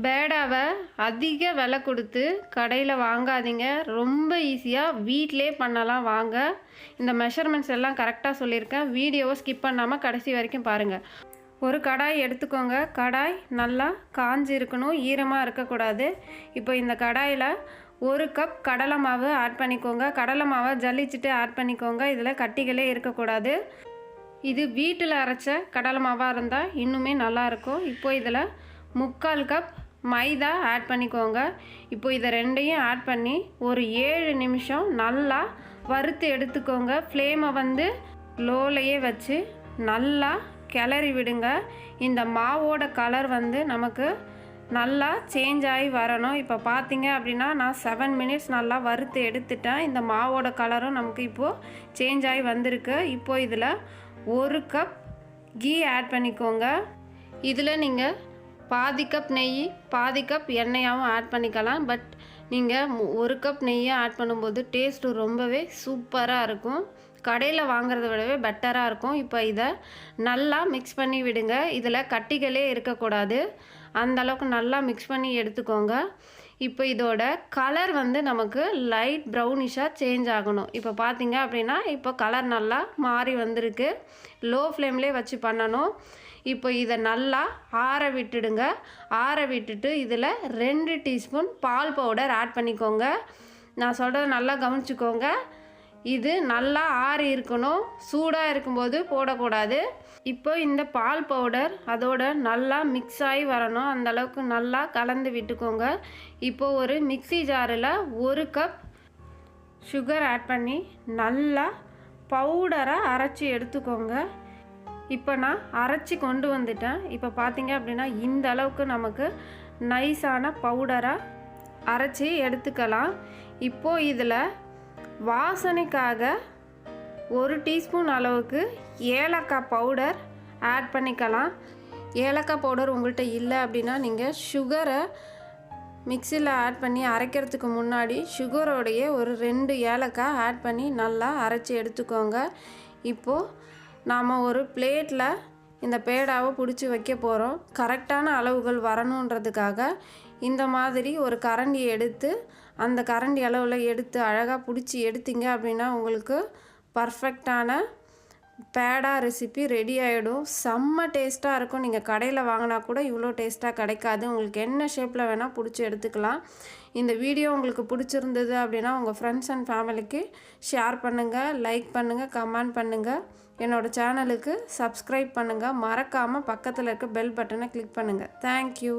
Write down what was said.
பேடாவை அதிக விலை கொடுத்து கடையில் வாங்காதீங்க. ரொம்ப ஈஸியாக வீட்டிலே பண்ணலாம். வாங்க, இந்த மெஷர்மெண்ட்ஸ் எல்லாம் கரெக்டாக சொல்லியிருக்கேன். வீடியோவை ஸ்கிப் பண்ணாமல் கடைசி வரைக்கும் பாருங்கள். ஒரு கடாய் எடுத்துக்கோங்க. கடாய் நல்லா காஞ்சி இருக்கணும், ஈரமாக இருக்கக்கூடாது. இப்போ இந்த கடாயில் 1 கப் கடலை மாவு ஆட் பண்ணிக்கோங்க. கடலை மாவை ஜல்லிச்சுட்டு ஆட் பண்ணிக்கோங்க. இதில் கட்டிகளே இருக்கக்கூடாது. இது வீட்டில் அரைச்ச கடலை மாவாக இருந்தால் இன்னுமே நல்லாயிருக்கும். இப்போ இதில் 3/4 கப் மைதா ஆட் பண்ணிக்கோங்க. இப்போ இதை ரெண்டையும் ஆட் பண்ணி ஒரு 7 நிமிஷம் நல்லா வறுத்து எடுத்துக்கோங்க. ஃப்ளேமை வந்து லோலையே வச்சு நல்லா கிளறி விடுங்க. இந்த மாவோட கலர் வந்து நமக்கு நல்லா சேஞ்ச் ஆகி வரணும். இப்போ பார்த்தீங்க அப்படின்னா நான் 7 மினிட்ஸ் நல்லா வறுத்து எடுத்துட்டேன். இந்த மாவோட கலரும் நமக்கு இப்போது சேஞ்ச் ஆகி வந்திருக்கு. இப்போ இதில் 1 கப் கீ ஆட் பண்ணிக்கோங்க. இதில் நீங்கள் பாதி கப் நெய், பாதி கப் எண்ணெயாகவும் ஆட் பண்ணிக்கலாம். பட் நீங்கள் 1 கப் நெய்யை ஆட் பண்ணும்போது டேஸ்ட்டு ரொம்பவே சூப்பராக இருக்கும். கடையில் வாங்குறத விடவே பெட்டராக இருக்கும். இப்போ இதை நல்லா மிக்ஸ் பண்ணி விடுங்க. இதில் கட்டிகளே இருக்கக்கூடாது. அந்தளவுக்கு நல்லா மிக்ஸ் பண்ணி எடுத்துக்கோங்க. இப்போ இதோட கலர் வந்து நமக்கு லைட் ப்ரௌனிஷாக சேஞ்ச் ஆகணும். இப்போ பார்த்தீங்க அப்படின்னா இப்போ கலர் நல்லா மாறி வந்திருக்கு. லோ ஃப்ளேம்லேயே வச்சு பண்ணணும். இப்போ இதை நல்லா ஆற விட்டுடுங்க. ஆற விட்டுட்டு இதில் 2 டீஸ்பூன் பால் பவுடர் ஆட் பண்ணிக்கோங்க. நான் சொல்கிறத நல்லா கவனிச்சுக்கோங்க. இது நல்லா ஆறி இருக்கணும், சூடாக இருக்கும்போது போடக்கூடாது. இப்போ இந்த பால் பவுடர் அதோட நல்லா மிக்ஸ் ஆகி வரணும். அந்தளவுக்கு நல்லா கலந்து விட்டுக்கோங்க. இப்போது ஒரு மிக்ஸி ஜாரில் 1 கப் சுகர் ஆட் பண்ணி நல்லா பவுடராக அரைச்சி எடுத்துக்கோங்க. இப்போ நான் அரைச்சி கொண்டு வந்துட்டேன். இப்போ பார்த்தீங்க அப்படின்னா இந்த அளவுக்கு நமக்கு நைஸான பவுடராக அரைச்சி எடுத்துக்கலாம். இப்போது இதில் வாசனைக்காக 1 டீஸ்பூன் அளவுக்கு ஏலக்காய் பவுடர் ஆட் பண்ணிக்கலாம். ஏலக்காய் பவுடர் உங்கள்கிட்ட இல்லை அப்படின்னா நீங்கள் சுகரை மிக்சியில் ஆட் பண்ணி அரைக்கிறதுக்கு முன்னாடி சுகரோடைய ஒரு 2 ஏலக்காய் ஆட் பண்ணி நல்லா அரைச்சி எடுத்துக்கோங்க. இப்போது நாம் ஒரு பிளேட்டில் இந்த பேடாவை பிடிச்சி வைக்க போகிறோம். கரெக்டான அளவுகள் வரணுன்றதுக்காக இந்த மாதிரி ஒரு கரண்டி எடுத்து அந்த கரண்டி அளவில் எடுத்து அழகாக பிடிச்சி எடுத்தீங்க அப்படின்னா உங்களுக்கு பர்ஃபெக்டான பேடா ரெசிபி ரெடி ஆகிடும். செம்ம டேஸ்ட்டாக இருக்கும். நீங்கள் கடையில் வாங்கினா கூட இவ்வளோ டேஸ்ட்டாக கிடைக்காது. உங்களுக்கு என்ன ஷேப்பில் வேணால் பிடிச்சி எடுத்துக்கலாம். இந்த வீடியோ உங்களுக்கு பிடிச்சிருந்தது அப்படின்னா உங்கள் ஃப்ரெண்ட்ஸ் அண்ட் ஃபேமிலிக்கு ஷேர் பண்ணுங்கள், லைக் பண்ணுங்கள், கமெண்ட் பண்ணுங்கள். என்னோடய சேனலுக்கு சப்ஸ்கிரைப் பண்ணுங்கள். மறக்காமல் பக்கத்தில் இருக்க பெல் பட்டனை கிளிக் பண்ணுங்கள். தேங்க்யூ.